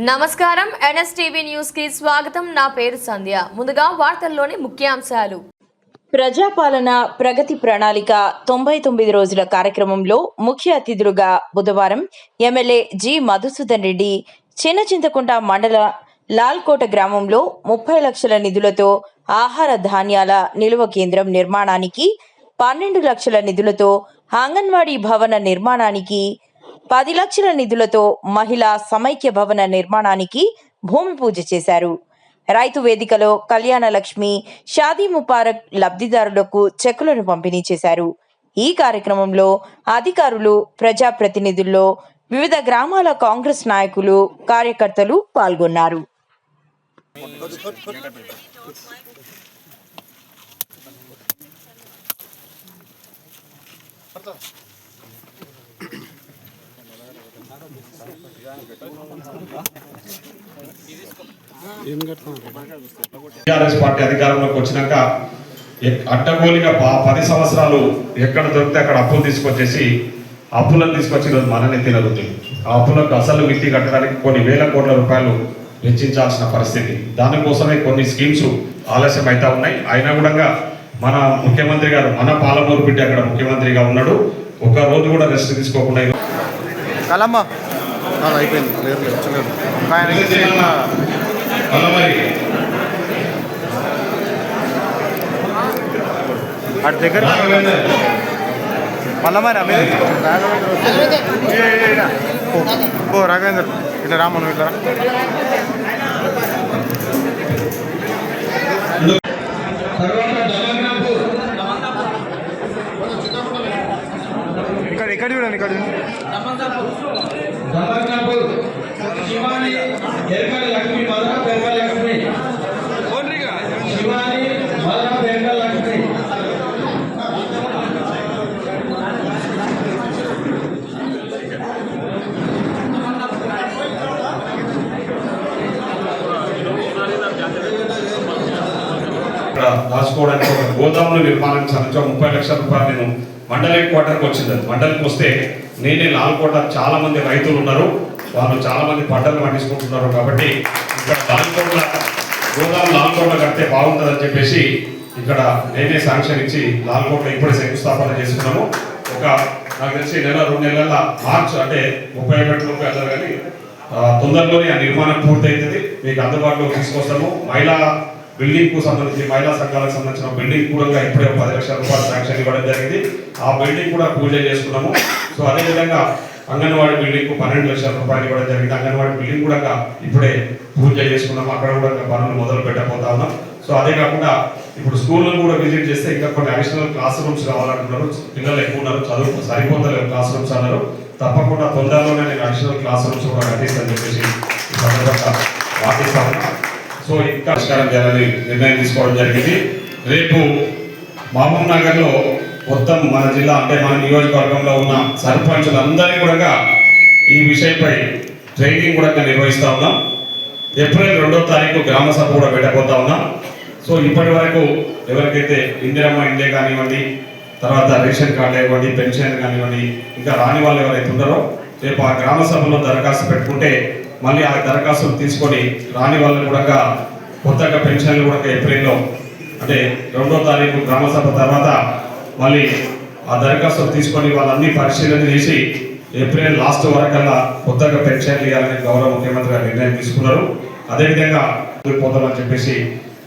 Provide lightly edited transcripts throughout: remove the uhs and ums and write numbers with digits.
నమస్కారం NSTV news కి స్వాగతం. నా పేరు సంధ్య. ముందుగా వార్తల్లోని ముఖ్యాంశాలు. ప్రజాపాలన ప్రగతి ప్రణాళిక 99 రోజుల కార్యక్రమంలో ముఖ్య అతిథులుగా బుధవారం ఎమ్మెల్యే జి మధుసూదన్ రెడ్డి చిన్నచింతకుంట మండల లాల్కోట గ్రామంలో 30 లక్షల నిధులతో ఆహార ధాన్యాల నిల్వ కేంద్రం నిర్మాణానికి, 12 లక్షల నిధులతో అంగన్వాడీ భవన నిర్మాణానికి, 10 లక్షల నిధులతో మహిళా సమైక్య భవన నిర్మాణానికి భూమి పూజ చేశారు. రైతు వేదికలో కళ్యాణ లక్ష్మి, షాదీ ముబారక్ లబ్ధిదారులకు చెక్కులను పంపిణీ చేశారు. ఈ కార్యక్రమంలో అధికారులు, ప్రజాప్రతినిధుల్లో వివిధ గ్రామాల కాంగ్రెస్ నాయకులు, కార్యకర్తలు పాల్గొన్నారు. టీఆర్ఎస్ పార్టీ అధికారంలోకి వచ్చినాక అడ్డగోలుగా 10 సంవత్సరాలు ఎక్కడ దొరికితే అక్కడ అప్పులు తీసుకొచ్చేసి అప్పులను తీసుకొచ్చి ఈరోజు మనల్ని తినరుతుంది. ఆ అప్పులకు అసలు మిత్తి కట్టడానికి కొన్ని వేల కోట్ల రూపాయలు వెచ్చించాల్సిన పరిస్థితి. దానికోసమే కొన్ని స్కీమ్స్ ఆలస్యం అవుతా ఉన్నాయి. అయినా కూడా మన ముఖ్యమంత్రి గారు, మన పాలమూరు బిడ్డ అక్కడ ముఖ్యమంత్రిగా ఉన్నాడు. ఒక రోజు కూడా రెస్ట్ తీసుకోకుండా అటు దగ్గర మళ్ళా మరి ఓ రాఘవేంద్ర ఇట్లా రామను ఇట్లా ఇక్కడ చూడండి, ఇక్కడ రాసుకోవడానికి ఒక గోదాముల నిర్మాణం సంబంధించి 30 లక్షల రూపాయలు నేను మండల హెడ్ క్వార్టర్కి వచ్చింది. మండలికి వస్తే నేనే లాల్కోట చాలా మంది రైతులు ఉన్నారు, వాళ్ళు చాలా మంది పంటలు పండించుకుంటున్నారు. కాబట్టి ఇక్కడ లాల్కోట కడితే బాగుంటుందని చెప్పేసి ఇక్కడ నేనే శాంక్షన్ ఇచ్చి లాల్కోట ఇప్పుడే శంకుస్థాపన చేసుకున్నాము. నాకు తెలిసి నెల 2 నెలల మార్చ్ అంటే 31 వెళ్ళాలి, కానీ తొందరలోనే ఆ నిర్మాణం పూర్తవుతుంది. మీకు అందుబాటులోకి తీసుకొస్తాము. మహిళా బిల్డింగ్ కు సంబంధించి, మహిళా సంఘాలకు సంబంధించిన బిల్డింగ్ కూడా ఇప్పుడే 10 లక్షల రూపాయలు శాంక్షన్ ఇవ్వడం జరిగింది. ఆ బిల్డింగ్ కూడా పూజ చేసుకున్నాము. సో అదేవిధంగా అంగన్వాడీ బిల్డింగ్ కు 12 లక్షల రూపాయలు ఇవ్వడం జరిగింది. అంగన్వాడీ బిల్డింగ్ కూడా ఇప్పుడే పూజ చేసుకున్నాము. అక్కడ కూడా పనులు మొదలు పెట్టబోతా ఉన్నాం. సో అదే కాకుండా ఇప్పుడు స్కూళ్ళను కూడా విజిట్ చేస్తే ఇంకా కొన్ని అడిషనల్ క్లాస్ రూమ్స్ కావాలంటున్నారు. పిల్లలు ఎక్కువ ఉన్నారు, చదువు సరిపోతలేవు క్లాస్ రూమ్స్ అన్నారు. తప్పకుండా తొందరలోనే నేను అడిషనల్ క్లాస్ రూమ్స్ కూడా కట్టిస్తానని చెప్పేసి ఈ సందర్భంగా వాటిస్తా ఉన్నా. సో ఇంకా పరిష్కారం చేయాలని నిర్ణయం తీసుకోవడం జరిగింది. రేపు మహబూబ్ నగర్లో మొత్తం మన జిల్లా అంటే మన నియోజకవర్గంలో ఉన్న సర్పంచులందరికీ కూడా ఈ విషయంపై ట్రైనింగ్ కూడా నిర్వహిస్తూ ఉన్నాం. ఏప్రిల్ 2వ తారీఖు గ్రామ సభ కూడా పెట్టబోతా ఉన్నాం. సో ఇప్పటి వరకు ఎవరికైతే ఇందిరమ్మ ఇండ్లే కానివ్వండి, తర్వాత రేషన్ కార్డు ఇవ్వండి, పెన్షన్ కానివ్వండి, ఇంకా రాని వాళ్ళు ఎవరైతే ఉన్నారో రేపు ఆ గ్రామ సభలో దరఖాస్తు పెట్టుకుంటే మళ్ళీ ఆ దరఖాస్తులు తీసుకొని రాని వాళ్ళని కూడా కొత్తగా పెన్షన్లు కూడా ఏప్రిల్లో అంటే 2వ తారీఖు గ్రామ సభ తర్వాత మళ్ళీ ఆ దరఖాస్తులు తీసుకొని వాళ్ళన్నీ పరిశీలన చేసి ఏప్రిల్ లాస్ట్ వరకల్లా కొత్తగా పెన్షన్లు ఇవ్వాలని గౌరవ ముఖ్యమంత్రి గారు నిర్ణయం తీసుకున్నారు. అదేవిధంగా పోతామని చెప్పేసి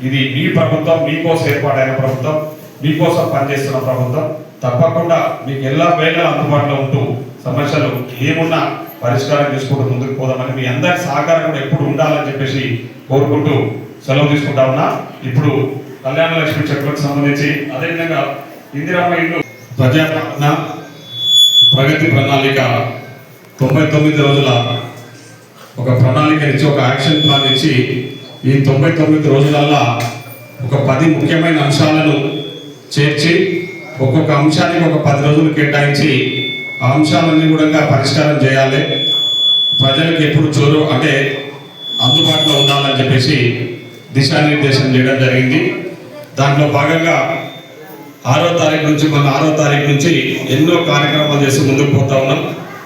ఇది మీ ప్రభుత్వం, మీకోసం ఏర్పాటైన ప్రభుత్వం, మీకోసం పనిచేస్తున్న ప్రభుత్వం. తప్పకుండా మీకు ఎలా వేళ అందుబాటులో ఉంటూ సమస్యలు ఏమున్నా పరిష్కారం చేసుకుంటూ ముందుకు పోదామని మీ అందరి సహకారం కూడా ఎప్పుడు ఉండాలని చెప్పేసి కోరుకుంటూ సెలవు తీసుకుంటా ఉన్నా. ఇప్పుడు కళ్యాణ లక్ష్మి చెక్కులకు సంబంధించి, అదేవిధంగా ఇందిరమ్మ ఇల్లు ప్రజాపాలన ప్రగతి ప్రణాళిక 99 రోజుల ఒక ప్రణాళిక ఇచ్చి, ఒక యాక్షన్ ప్లాన్ ఇచ్చి ఈ 99 రోజులల్లా ఒక 10 ముఖ్యమైన అంశాలను చేర్చి ఒక్కొక్క అంశానికి ఒక 10 రోజులు కేటాయించి ఆ అంశాలన్నీ కూడా పరిష్కారం చేయాలి, ప్రజలకు ఎప్పుడు అంటే అందుబాటులో ఉండాలని చెప్పేసి దిశానిర్దేశం చేయడం జరిగింది. దాంట్లో భాగంగా 6వ తారీఖు నుంచి ఎన్నో కార్యక్రమాలు చేసి ముందుకు పోతా ఉన్నాం.